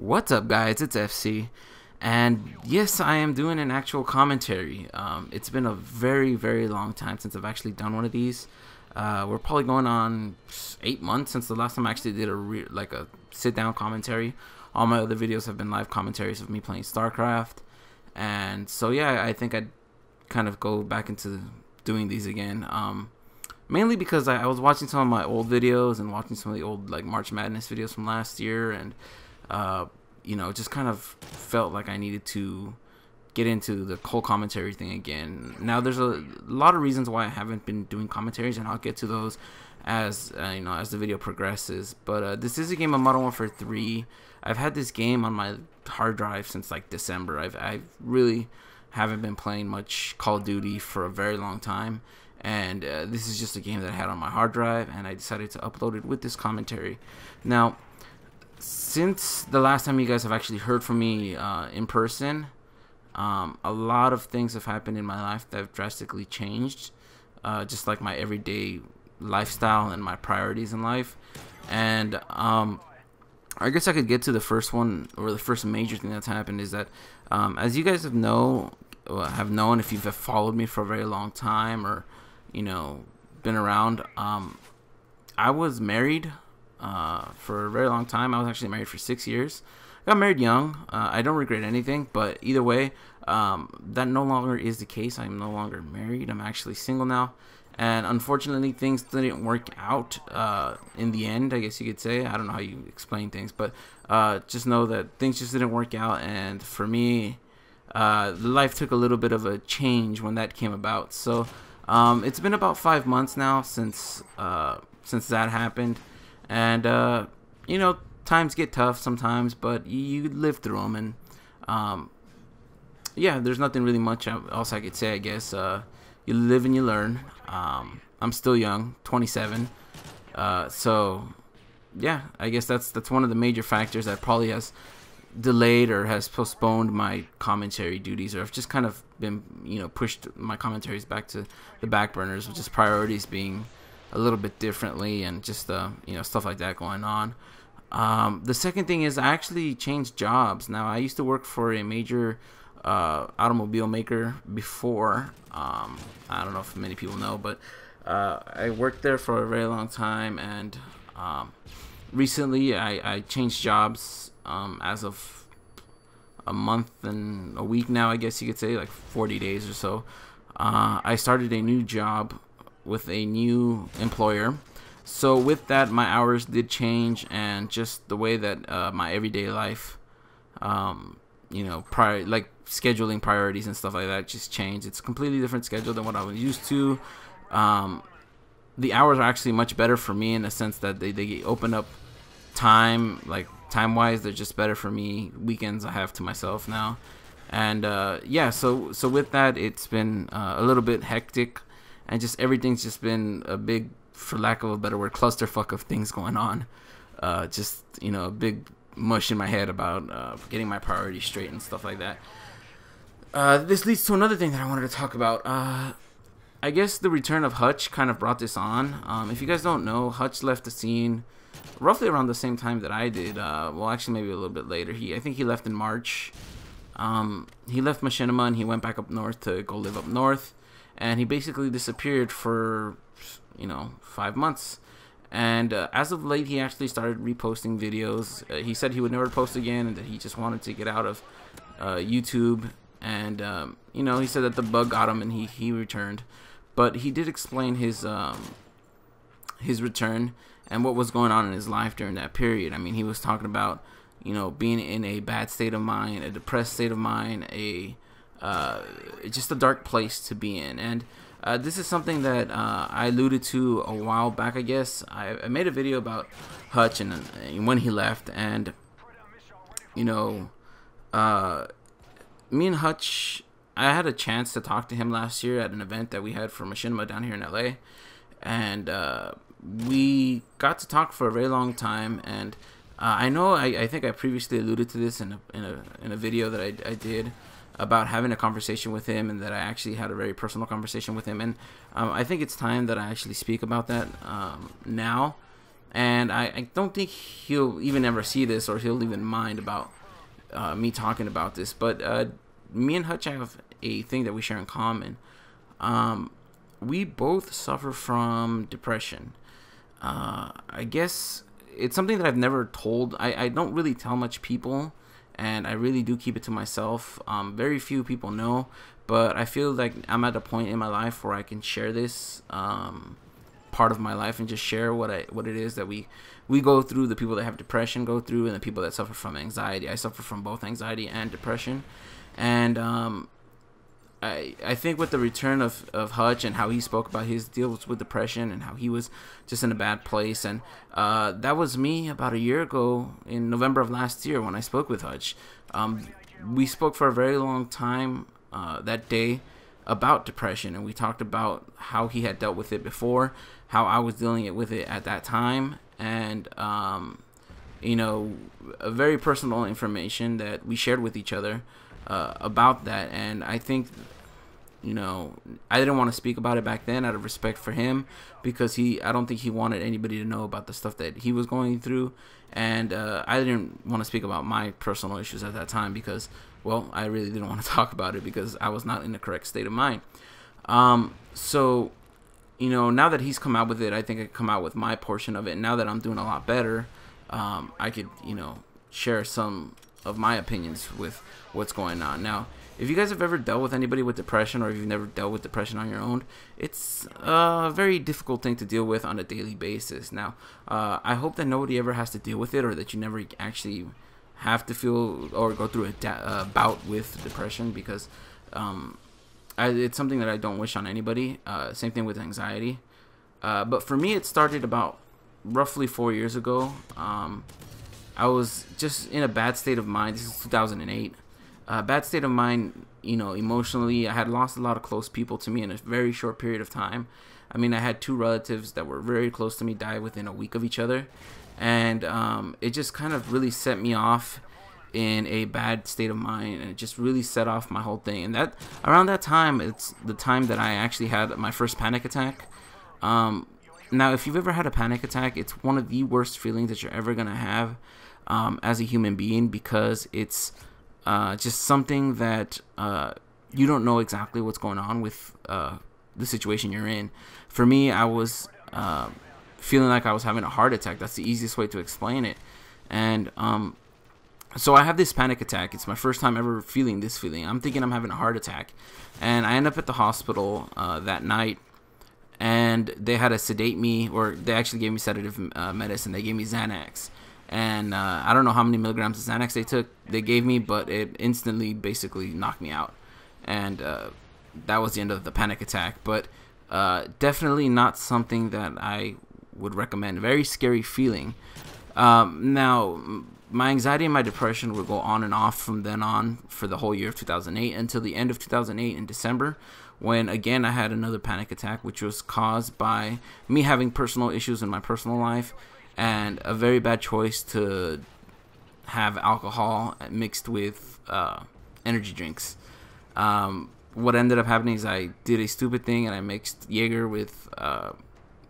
What's up, guys? It's FC, and yes, I am doing an actual commentary. It's been a very long time since I've actually done one of these. We're probably going on 8 months since the last time I actually did a sit-down commentary. All my other videos have been live commentaries of me playing StarCraft, and so yeah, I think I'd kind of go back into doing these again. Mainly because I was watching some of my old videos and watching some of the old March Madness videos from last year, and you know, just kind of felt like I needed to get into the whole commentary thing again. Now, there's a lot of reasons why I haven't been doing commentaries, and I'll get to those as you know, as the video progresses. But this is a game of Modern Warfare 3. I've had this game on my hard drive since December. I really haven't been playing much Call of Duty for a very long time, and this is just a game that I had on my hard drive, and I decided to upload it with this commentary. Now, since the last time you guys have actually heard from me in person, a lot of things have happened in my life that have drastically changed, just like my everyday lifestyle and my priorities in life. And I guess I could get to the first one, or the first major thing that's happened, is that as you guys have known if you've followed me for a very long time, or you know, been around, I was married for a very long time. I was actually married for 6 years. I got married young. I don't regret anything, but either way, that no longer is the case. I'm no longer married. I'm actually single now, and unfortunately things didn't work out in the end, I guess you could say. I don't know how you explain things, but just know that things just didn't work out, and for me, life took a little bit of a change when that came about. So it's been about 5 months now since that happened. And, you know, times get tough sometimes, but you live through them. And, yeah, there's nothing really much else I could say, I guess. You live and you learn. I'm still young, 27. So, yeah, I guess that's one of the major factors that probably has delayed or has postponed my commentary duties, or I've just kind of been, you know, pushed my commentaries back to the back burners, with just priorities being a little bit differently, and just you know, stuff like that going on. The second thing is I actually changed jobs. Now, I used to work for a major automobile maker before. I don't know if many people know, but I worked there for a very long time, and recently I changed jobs as of a month and a week now, I guess you could say, like 40 days or so. I started a new job with a new employer. So with that, my hours did change, and just the way that my everyday life, you know, scheduling priorities and stuff like that just changed. It's a completely different schedule than what I was used to. The hours are actually much better for me, in the sense that they open up time, time-wise, they're just better for me. Weekends I have to myself now. And yeah, so with that, it's been a little bit hectic, and just everything's just been a big, for lack of a better word, clusterfuck of things going on. Just, you know, a big mush in my head about getting my priorities straight and stuff like that. This leads to another thing that I wanted to talk about. I guess the return of Hutch kind of brought this on. If you guys don't know, Hutch left the scene roughly around the same time that I did. Well, actually, maybe a little bit later. I think he left in March. He left Machinima, and he went back up north to go live up north. And he basically disappeared for, you know, 5 months. And as of late, he actually started reposting videos. He said he would never post again, and that he just wanted to get out of YouTube. And, you know, he said that the bug got him, and he returned. But he did explain his return and what was going on in his life during that period. I mean, he was talking about, you know, being in a bad state of mind, a depressed state of mind, just a dark place to be in. And this is something that I alluded to a while back, I guess. I made a video about Hutch and when he left, and you know, me and Hutch, I had a chance to talk to him last year at an event that we had for Machinima down here in LA, and we got to talk for a very long time. And I think I previously alluded to this in a video that I did about having a conversation with him, and that I actually had a very personal conversation with him. And I think it's time that I actually speak about that now. And I don't think he'll even ever see this, or he'll even mind about me talking about this. But me and Hutch have a thing that we share in common. We both suffer from depression. I guess it's something that I've never told. I don't really tell much people, and I really do keep it to myself. Very few people know, but I feel like I'm at a point in my life where I can share this part of my life and just share what it is that we go through. The people that have depression go through, and the people that suffer from anxiety. I suffer from both anxiety and depression, and I think with the return of Hutch and how he spoke about his deals with depression and how he was just in a bad place, and that was me about a year ago in November of last year when I spoke with Hutch. We spoke for a very long time that day about depression, and we talked about how he had dealt with it before, how I was dealing with it at that time, and you know, a very personal information that we shared with each other about that. And I think, you know, I didn't want to speak about it back then out of respect for him, because I don't think he wanted anybody to know about the stuff that he was going through, and I didn't want to speak about my personal issues at that time because, well, I really didn't want to talk about it because I was not in the correct state of mind. So, you know, now that he's come out with it, I think I come out with my portion of it. And now that I'm doing a lot better, I could, you know, share some of my opinions with what's going on. Now, if you guys have ever dealt with anybody with depression, or if you've never dealt with depression on your own, it's a very difficult thing to deal with on a daily basis. Now, I hope that nobody ever has to deal with it, or that you never actually have to feel or go through a bout with depression, because it's something that I don't wish on anybody. Same thing with anxiety. But for me, it started about roughly 4 years ago. I was just in a bad state of mind. This is 2008. Bad state of mind, you know, emotionally. I had lost a lot of close people to me in a very short period of time. I mean, I had two relatives that were very close to me die within a week of each other. And it just kind of really set me off in a bad state of mind, and it just really set off my whole thing. And that around that time, it's the time that I actually had my first panic attack. Now, if you've ever had a panic attack, it's one of the worst feelings that you're ever gonna have as a human being, because it's just something that you don't know exactly what's going on with the situation you're in. For me, I was feeling like I was having a heart attack. That's the easiest way to explain it. And so I have this panic attack. It's my first time ever feeling this feeling. I'm thinking I'm having a heart attack, and I end up at the hospital that night, and they had to sedate me, or they actually gave me sedative medicine. They gave me Xanax, and I don't know how many milligrams of Xanax they gave me, but it instantly basically knocked me out, and that was the end of the panic attack. But definitely not something that I would recommend. Very scary feeling. Now, my anxiety and my depression would go on and off from then on for the whole year of 2008 until the end of 2008 in December, when again I had another panic attack, which was caused by me having personal issues in my personal life and a very bad choice to have alcohol mixed with energy drinks. What ended up happening is I did a stupid thing, and I mixed Jaeger with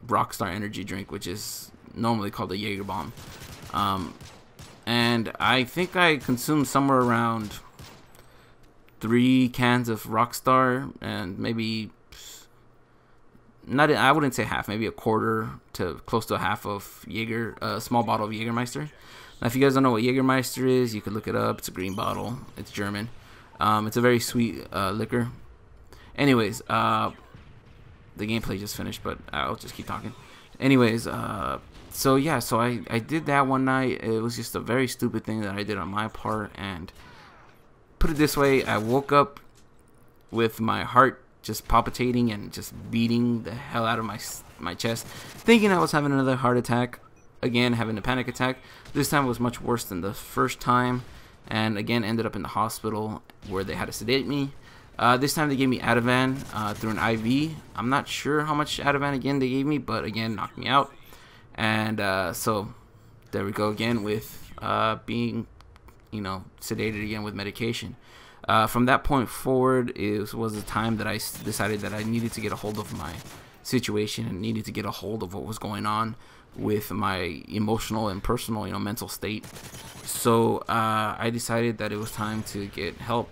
Rockstar energy drink, which is normally called a Jaeger bomb. And I think I consumed somewhere around 3 cans of Rockstar, and maybe I wouldn't say half, maybe a quarter to close to a half of Jaeger, a small bottle of Jägermeister. Now, if you guys don't know what Jägermeister is, you can look it up. It's a green bottle. It's German. It's a very sweet liquor. Anyways, the gameplay just finished, but I'll just keep talking. Anyways, so yeah, so I did that one night. It was just a very stupid thing that I did on my part, and put it this way, I woke up with my heart just palpitating and just beating the hell out of my chest, thinking I was having another heart attack, again having a panic attack. This time it was much worse than the first time, and again ended up in the hospital where they had to sedate me. This time they gave me Ativan through an IV. I'm not sure how much Ativan again they gave me, but again knocked me out. And so there we go again with being, you know, sedated again with medication. From that point forward, it was the time that I decided that I needed to get a hold of my situation and needed to get a hold of what was going on with my emotional and personal, mental state. So I decided that it was time to get help,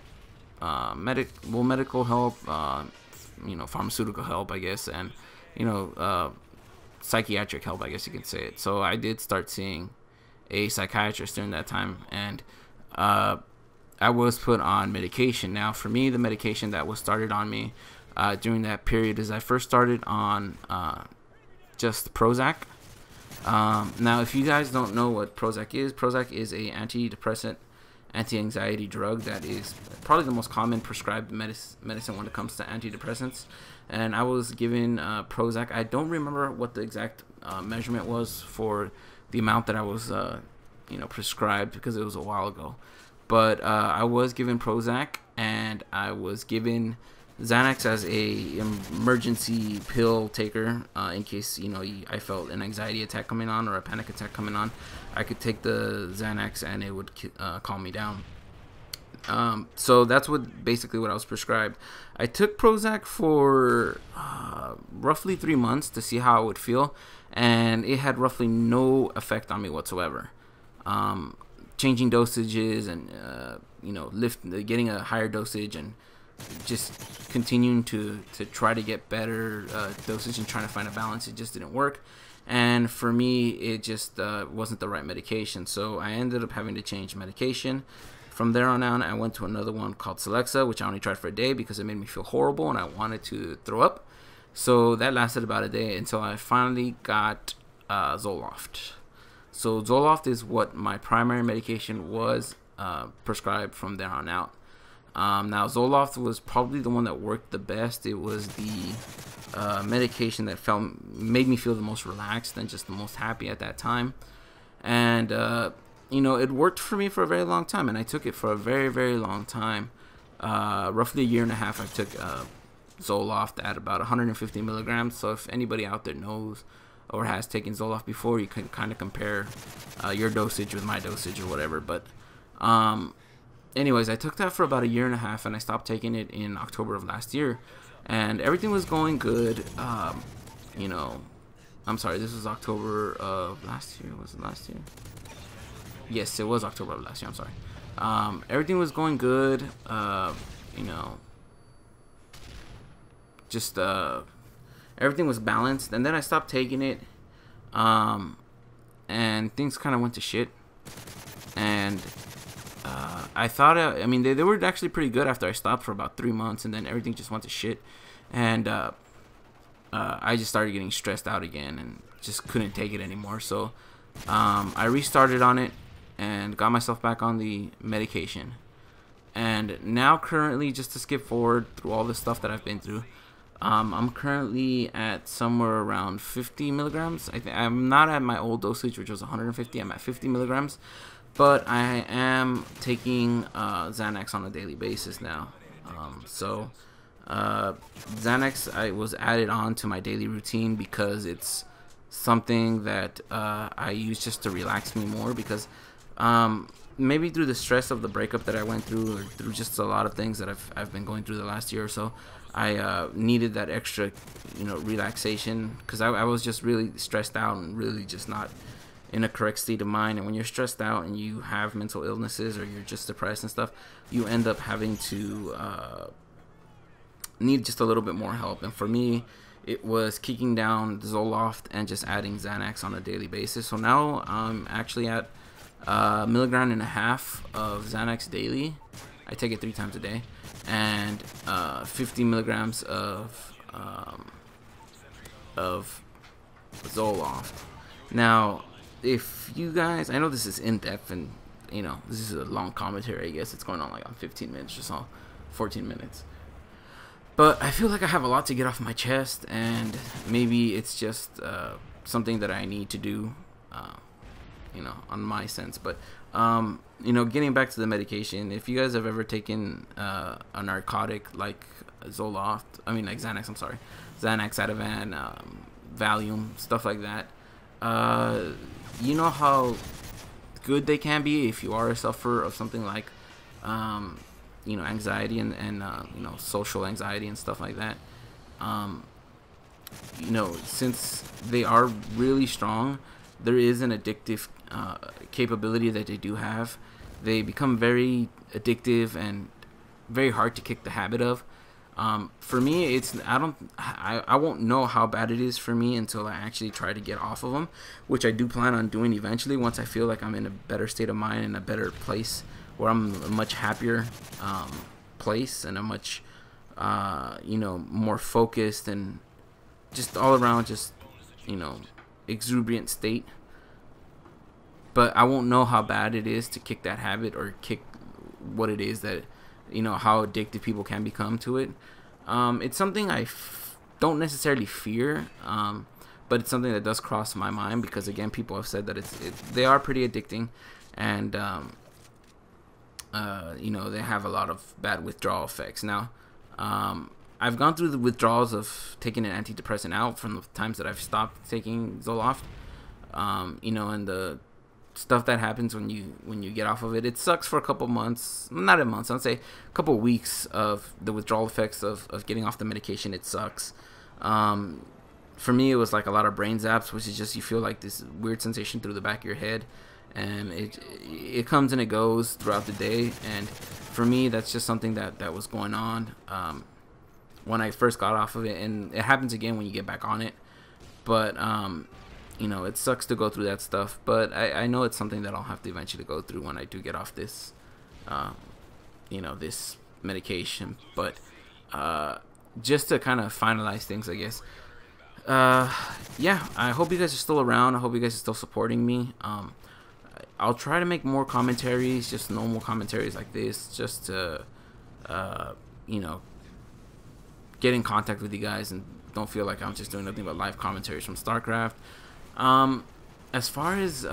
medical help, pharmaceutical help, I guess, and psychiatric help, I guess you could say it. So I did start seeing a psychiatrist during that time, and I was put on medication. Now, for me, the medication that was started on me during that period is I first started on just Prozac. Now, if you guys don't know what Prozac is a antidepressant, anti-anxiety drug that is probably the most common prescribed medicine when it comes to antidepressants. And I was given Prozac. I don't remember what the exact measurement was for the amount that I was prescribed, because it was a while ago. But I was given Prozac, and I was given Xanax as a emergency pill taker in case I felt an anxiety attack coming on or a panic attack coming on. I could take the Xanax and it would calm me down. So that's basically what I was prescribed. I took Prozac for roughly 3 months to see how it would feel, and it had roughly no effect on me whatsoever. Changing dosages and getting a higher dosage and just continuing to try to get better dosage and trying to find a balance, it just didn't work. And for me, it just wasn't the right medication, so I ended up having to change medication. From there on out, I went to another one called Celexa, which I only tried for a day because it made me feel horrible and I wanted to throw up. So that lasted about a day until I finally got Zoloft. So Zoloft is what my primary medication was prescribed from there on out. Now, Zoloft was probably the one that worked the best. It was the medication that made me feel the most relaxed and just the most happy at that time. And it worked for me for a very long time, and I took it for a very, very long time. Roughly a year and a half, I took Zoloft at about 150 milligrams. So if anybody out there knows or has taken Zoloft before, you can kind of compare your dosage with my dosage or whatever. But anyways, I took that for about a year and a half, and I stopped taking it in October of last year, and everything was going good. I'm sorry, this was October of last year. Was it last year? Yes, it was October of last year. I'm sorry. Everything was going good. Just everything was balanced, and then I stopped taking it, and things kind of went to shit. And I thought, they were actually pretty good after I stopped for about 3 months, and then everything just went to shit. And I just started getting stressed out again and just couldn't take it anymore. So I restarted on it and got myself back on the medication. And now currently, just to skip forward through all the stuff that I've been through, I'm currently at somewhere around 50 milligrams. I'm not at my old dosage, which was 150. I'm at 50 milligrams. But I am taking Xanax on a daily basis now. Xanax was added on to my daily routine because it's something that I use just to relax me more, because maybe through the stress of the breakup that I went through, or through just a lot of things that I've been going through the last year or so, I needed that extra relaxation, because I was just really stressed out and really just not in a correct state of mind. And when you're stressed out and you have mental illnesses, or you're just depressed and stuff, you end up having to need just a little bit more help. And for me, it was kicking down Zoloft and just adding Xanax on a daily basis. So now I'm actually at 1.5 milligrams of Xanax daily. I take it 3 times a day, and 50 milligrams of Zoloft. Now, if you guys, I know this is in depth, and this is a long commentary. I guess it's going on like on 15 minutes or so, 14 minutes. But I feel like I have a lot to get off my chest, and maybe it's just something that I need to do, on my sense. But getting back to the medication, if you guys have ever taken a narcotic like Xanax, Ativan, Valium, stuff like that, you know how good they can be if you are a sufferer of something like anxiety and social anxiety and stuff like that. you know, since they are really strong, there is an addictive capability that they do have. They become very addictive and very hard to kick the habit of. For me, I won't know how bad it is for me until I actually try to get off of them, which I do plan on doing eventually once I feel like I'm in a better state of mind and a better place where I'm a much happier place and a much you know, more focused and just all around just, you know, exuberant state. But I won't know how bad it is to kick that habit or kick what it is that, you know, how addicted people can become to it. It's something I don't necessarily fear, but it's something that does cross my mind because, again, people have said that they are pretty addicting, and you know, they have a lot of bad withdrawal effects. Now, I've gone through the withdrawals of taking an antidepressant out from the times that I've stopped taking Zoloft. You know, and the stuff that happens when you get off of it, it sucks for a couple months, not a month, I'd say a couple weeks of the withdrawal effects of getting off the medication. It sucks. For me, it was like a lot of brain zaps, which is just, you feel like this weird sensation through the back of your head, and it comes and it goes throughout the day. And for me, that's just something that was going on when I first got off of it, and it happens again when you get back on it. But you know, it sucks to go through that stuff, but I know it's something that I'll have to eventually go through when I do get off this, you know, this medication. But just to kind of finalize things, I guess, yeah, I hope you guys are still around. I hope you guys are still supporting me. I'll try to make more commentaries, just normal commentaries like this, just to, you know, get in contact with you guys and don't feel like I'm just doing nothing but live commentaries from StarCraft. As far as,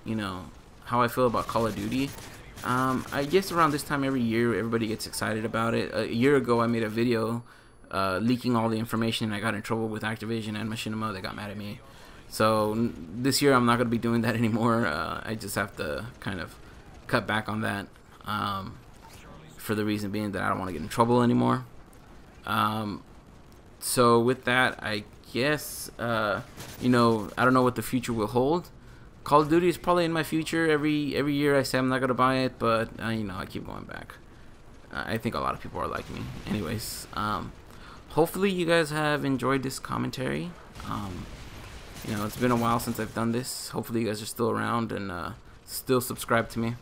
you know, how I feel about Call of Duty, I guess around this time every year, everybody gets excited about it. A year ago, I made a video, leaking all the information, and I got in trouble with Activision and Machinima. They got mad at me. So this year, I'm not going to be doing that anymore. I just have to kind of cut back on that, for the reason being that I don't want to get in trouble anymore. So with that, I guess, you know, I don't know what the future will hold. Call of Duty is probably in my future. Every year I say I'm not gonna buy it, but you know, I keep going back. I think a lot of people are like me. Anyways, hopefully you guys have enjoyed this commentary. You know, it's been a while since I've done this. Hopefully you guys are still around and still subscribe to me.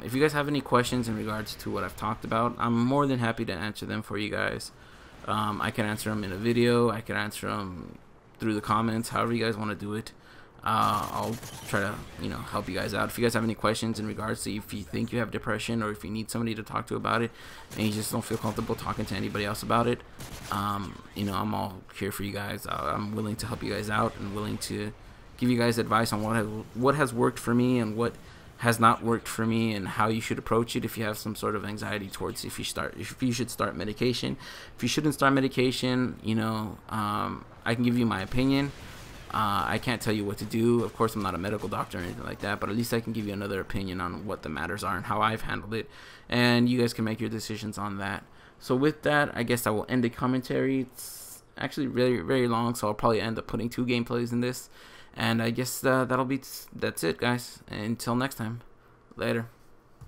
If you guys have any questions in regards to what I've talked about, I'm more than happy to answer them for you guys. I can answer them in a video. I can answer them through the comments, however you guys want to do it. I'll try to, you know, help you guys out. If you guys have any questions in regards to if you think you have depression or if you need somebody to talk to about it and you just don't feel comfortable talking to anybody else about it, you know, I'm all here for you guys. I'm willing to help you guys out and willing to give you guys advice on what has worked for me and what has not worked for me, and how you should approach it if you have some sort of anxiety towards if you should start medication, if you shouldn't start medication. You know, I can give you my opinion. I can't tell you what to do. Of course, I'm not a medical doctor or anything like that, but at least I can give you another opinion on what the matters are and how I've handled it, and you guys can make your decisions on that. So with that, I guess I will end the commentary. It's actually very, very long, so I'll probably end up putting 2 gameplays in this. And I guess that's it, guys. Until next time. Later.